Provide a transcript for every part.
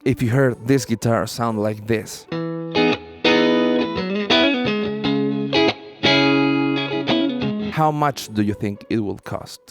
if you heard this guitar sound like this. How much do you think it will cost?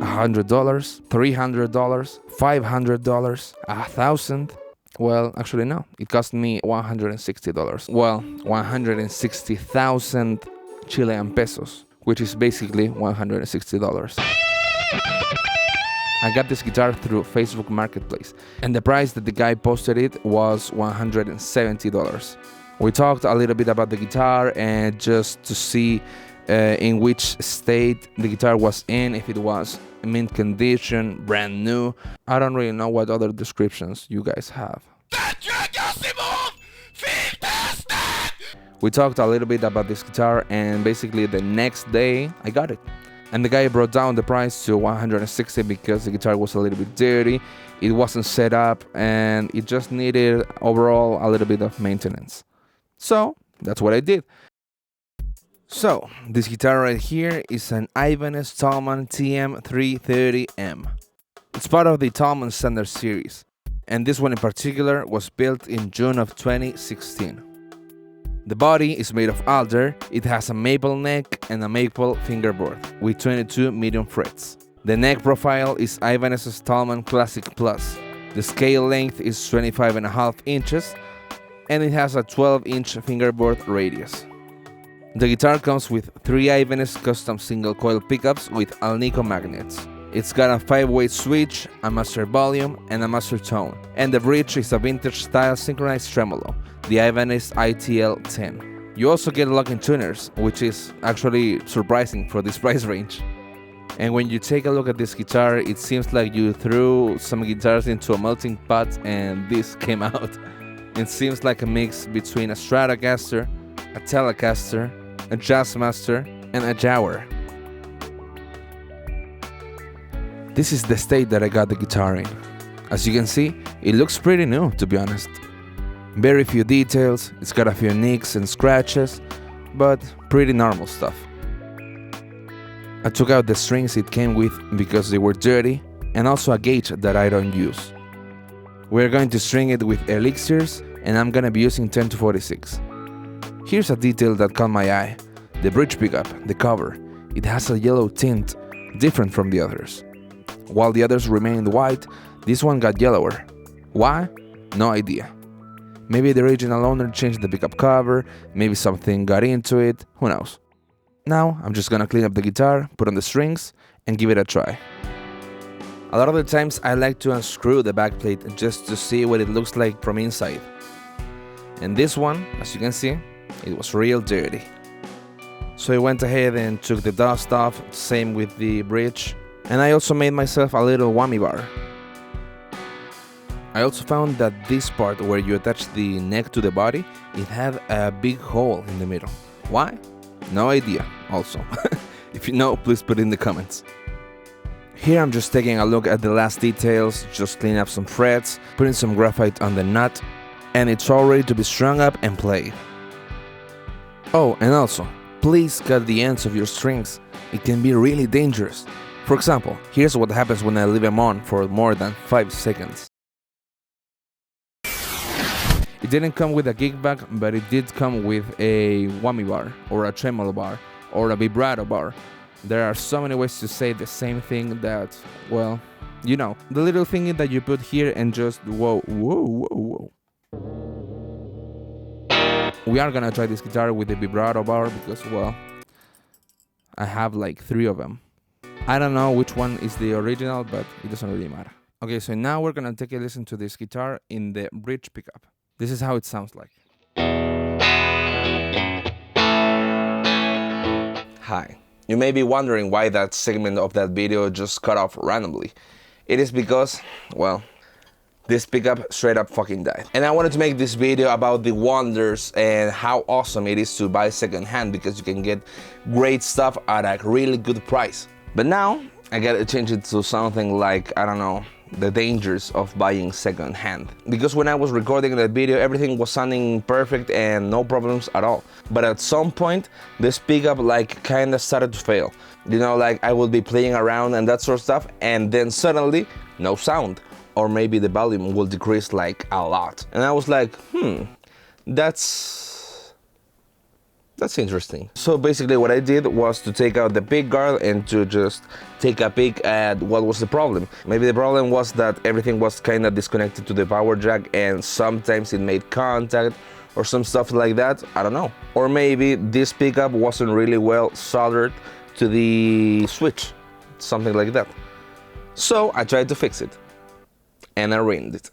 $100, $300, $500, $1,000. Well, actually no, it cost me $160. Well, 160,000 Chilean pesos, which is basically $160. I got this guitar through Facebook Marketplace, and the price that the guy posted it was $170. We talked a little bit about the guitar and just to see in which state the guitar was in, if it was mint condition, brand new. I don't really know what other descriptions you guys have. We talked a little bit about this guitar, and basically the next day I got it. And the guy brought down the price to $160 because the guitar was a little bit dirty, it wasn't set up, and it just needed overall a little bit of maintenance. So that's what I did. So this guitar right here is an Ibanez Talman TM330M. It's part of the Talman Standard series, and this one in particular was built in June of 2016. The body is made of alder, it has a maple neck and a maple fingerboard with 22 medium frets. The neck profile is Ibanez's Talman Classic Plus. The scale length is 25.5 inches and it has a 12-inch fingerboard radius. The guitar comes with 3 Ibanez custom single coil pickups with Alnico magnets. It's got a 5-way switch, a master volume, and a master tone. And the bridge is a vintage style synchronized tremolo, the Ibanez ITL-10. You also get locking tuners, which is actually surprising for this price range. And when you take a look at this guitar, it seems like you threw some guitars into a melting pot and this came out. It seems like a mix between a Stratocaster, a Telecaster, a Jazzmaster, and a Jaguar. This is the state that I got the guitar in. As you can see, it looks pretty new, to be honest. Very few details, it's got a few nicks and scratches, but pretty normal stuff. I took out the strings it came with because they were dirty, and also a gauge that I don't use. We're going to string it with elixirs, and I'm gonna be using 10-46. Here's a detail that caught my eye. The bridge pickup, the cover, it has a yellow tint, different from the others. While the others remained white, this one got yellower. Why? No idea. Maybe the original owner changed the pickup cover, maybe something got into it, who knows. Now I'm just gonna clean up the guitar, put on the strings, and give it a try. A lot of the times I like to unscrew the backplate just to see what it looks like from inside. And this one, as you can see, it was real dirty. So I went ahead and took the dust off, same with the bridge, and I also made myself a little whammy bar. I also found that this part where you attach the neck to the body, it had a big hole in the middle. Why? No idea, also. If you know, please put it in the comments. Here I'm just taking a look at the last details, just cleaning up some frets, putting some graphite on the nut, and it's all ready to be strung up and played. Oh, and also, please cut the ends of your strings. It can be really dangerous. For example, here's what happens when I leave them on for more than 5 seconds. It didn't come with a kickback, but it did come with a whammy bar, or a tremolo bar, or a vibrato bar. There are so many ways to say the same thing that, well, you know, the little thing that you put here and just whoa, whoa, whoa, whoa. We are gonna try this guitar with the vibrato bar because, well, I have like 3 of them. I don't know which one is the original, but it doesn't really matter. Okay, so now we're gonna take a listen to this guitar in the bridge pickup. This is how it sounds like. Hi. You may be wondering why that segment of that video just cut off randomly. It is because, well, this pickup straight up fucking died. And I wanted to make this video about the wonders and how awesome it is to buy secondhand because you can get great stuff at a really good price. But now, I gotta change it to something like, I don't know, the dangers of buying second hand. Because when I was recording that video, everything was sounding perfect and no problems at all. But at some point, this pickup like kinda started to fail. You know, like I would be playing around and that sort of stuff, and then suddenly, no sound. Or maybe the volume will decrease like a lot. And I was like, that's interesting. So basically what I did was to take out the pick guard and to just take a peek at what was the problem. Maybe the problem was that everything was kind of disconnected to the power jack and sometimes it made contact or some stuff like that, I don't know. Or maybe this pickup wasn't really well soldered to the switch, something like that. So I tried to fix it and I ruined it.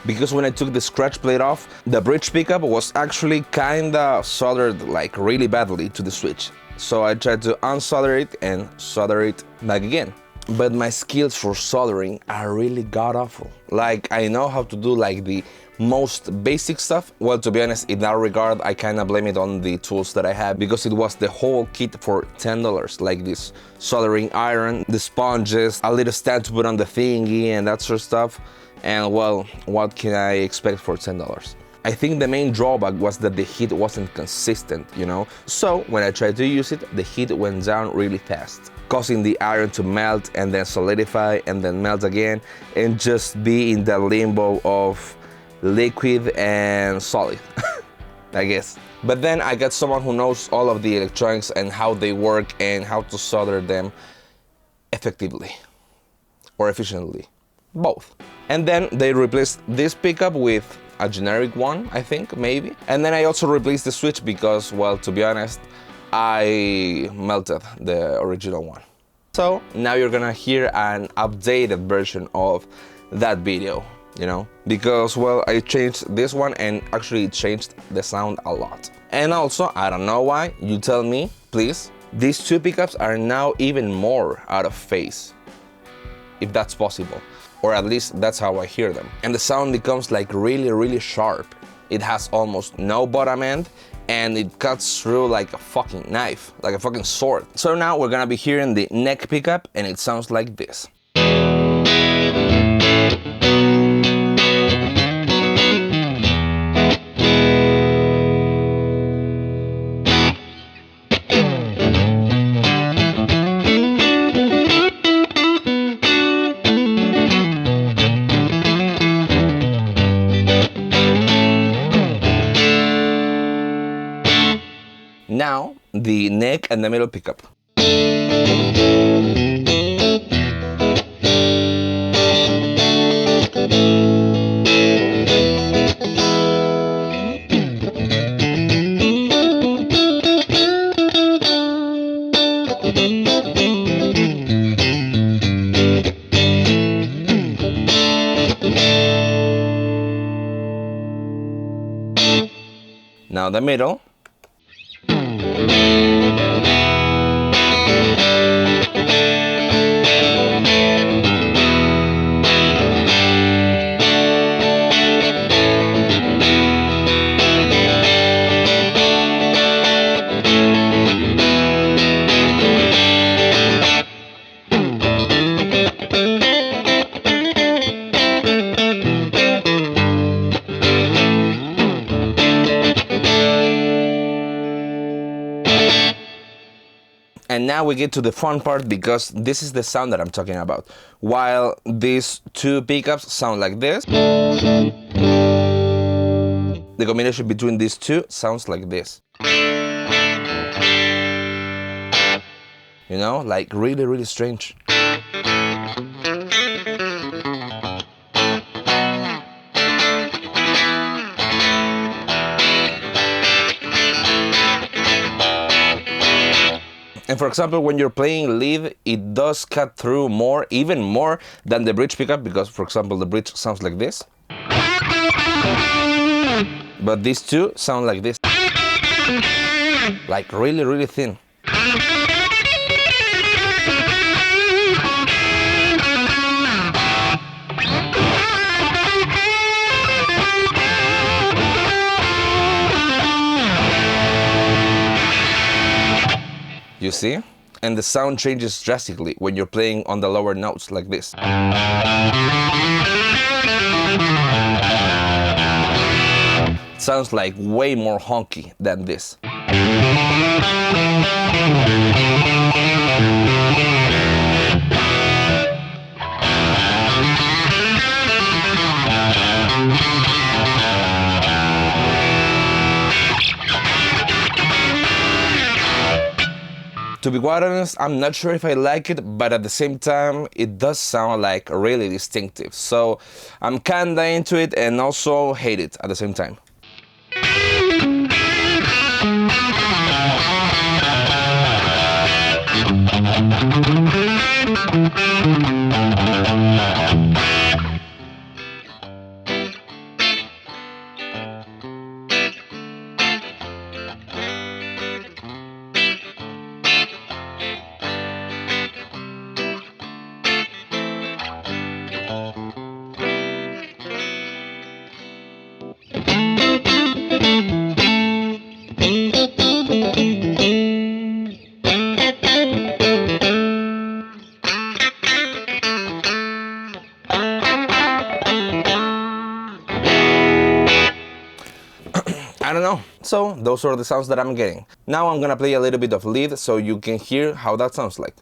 Because when I took the scratch plate off, the bridge pickup was actually kinda soldered like really badly to the switch. So I tried to unsolder it and solder it back again. But my skills for soldering are really god-awful. Like I know how to do like the most basic stuff. Well, to be honest, in that regard, I kinda blame it on the tools that I had because it was the whole kit for $10. Like this soldering iron, the sponges, a little stand to put on the thingy and that sort of stuff. And well, what can I expect for $10? I think the main drawback was that the heat wasn't consistent, you know? So when I tried to use it, the heat went down really fast, causing the iron to melt and then solidify and then melt again and just be in the limbo of liquid and solid, I guess. But then I got someone who knows all of the electronics and how they work and how to solder them effectively or efficiently. Both. And then they replaced this pickup with a generic one, I think, maybe. And then I also replaced the switch because, well, to be honest, I melted the original one. So now you're gonna hear an updated version of that video, you know? Because, well, I changed this one and actually it changed the sound a lot. And also, I don't know why, you tell me, please. These two pickups are now even more out of phase, if that's possible. Or at least that's how I hear them. And the sound becomes like really, really sharp. It has almost no bottom end and it cuts through like a fucking knife, like a fucking sword. So now we're gonna be hearing the neck pickup and it sounds like this. Now, the neck and the middle pickup. Now the middle. And now we get to the fun part because this is the sound that I'm talking about. While these two pickups sound like this, the combination between these two sounds like this. You know, like really, really strange. And for example, when you're playing lead, it does cut through more, even more than the bridge pickup, because for example, the bridge sounds like this. But these two sound like this. Like really, really thin. You see? And the sound changes drastically when you're playing on the lower notes like this. sounds like way more honky than this. To be quite honest, I'm not sure if I like it, but at the same time, it does sound like really distinctive. So I'm kinda into it and also hate it at the same time. I don't know. So those are the sounds that I'm getting. Now I'm gonna play a little bit of lead so you can hear how that sounds like.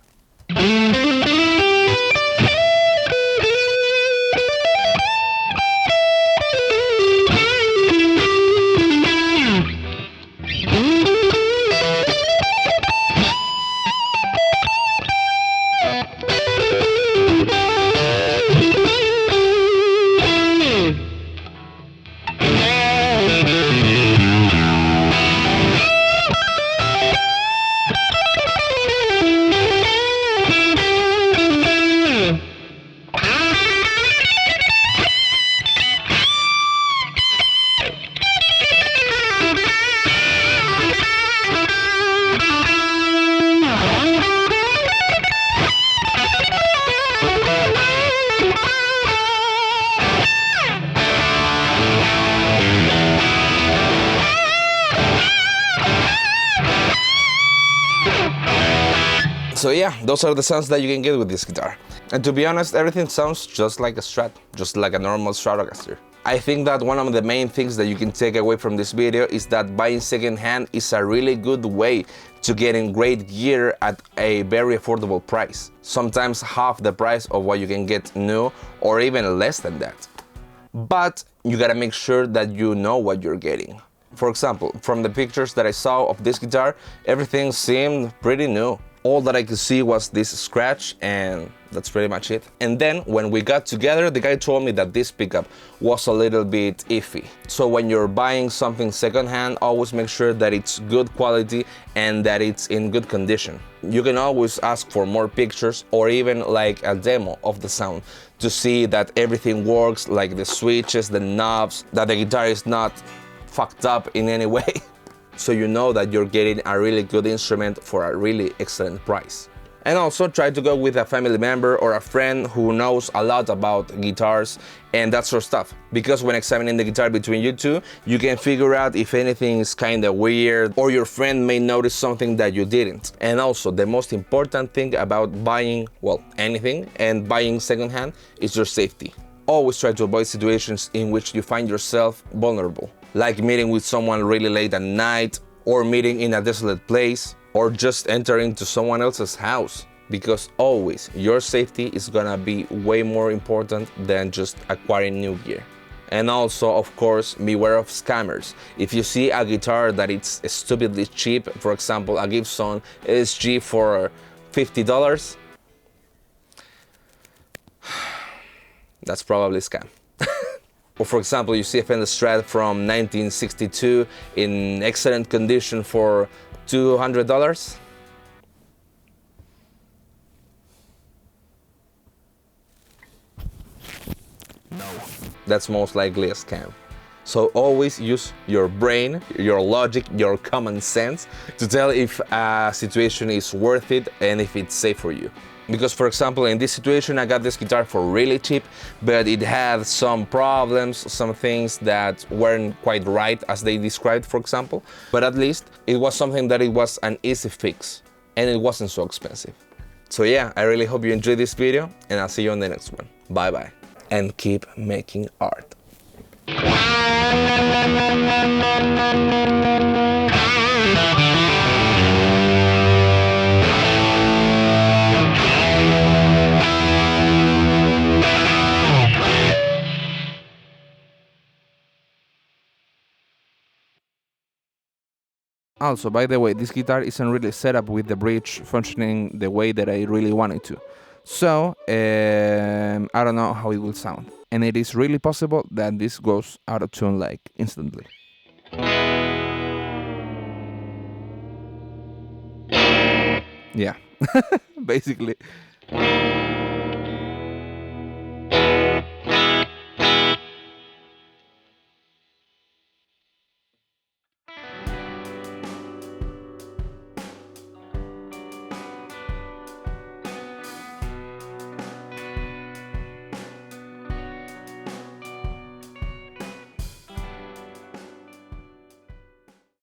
So yeah, those are the sounds that you can get with this guitar. And to be honest, everything sounds just like a Strat, just like a normal Stratocaster. I think that one of the main things that you can take away from this video is that buying secondhand is a really good way to getting great gear at a very affordable price. Sometimes half the price of what you can get new, or even less than that. But you gotta make sure that you know what you're getting. For example, from the pictures that I saw of this guitar, everything seemed pretty new. All that I could see was this scratch, and that's pretty much it. And then when we got together, the guy told me that this pickup was a little bit iffy. So when you're buying something secondhand, always make sure that it's good quality and that it's in good condition. You can always ask for more pictures or even like a demo of the sound to see that everything works, like the switches, the knobs, that the guitar is not fucked up in any way. So you know that you're getting a really good instrument for a really excellent price. And also try to go with a family member or a friend who knows a lot about guitars and that sort of stuff. Because when examining the guitar between you two, you can figure out if anything is kinda weird or your friend may notice something that you didn't. And also the most important thing about buying, well, anything and buying secondhand is your safety. Always try to avoid situations in which you find yourself vulnerable, like meeting with someone really late at night, or meeting in a desolate place, or just entering into someone else's house, because always your safety is gonna be way more important than just acquiring new gear. And also, of course, beware of scammers. If you see a guitar that it's stupidly cheap, for example, a Gibson SG for $50, that's probably a scam. Or for example, you see a Fender Strat from 1962 in excellent condition for $200. No. That's most likely a scam. So always use your brain, your logic, your common sense to tell if a situation is worth it and if it's safe for you. Because for example, in this situation, I got this guitar for really cheap, but it had some problems, some things that weren't quite right as they described, for example. But at least it was something that it was an easy fix and it wasn't so expensive. So yeah, I really hope you enjoyed this video and I'll see you on the next one. Bye bye. And keep making art. Also, by the way, this guitar isn't really set up with the bridge functioning the way that I really want it to. So, I don't know how it will sound. And it is really possible that this goes out of tune like instantly. Yeah, basically.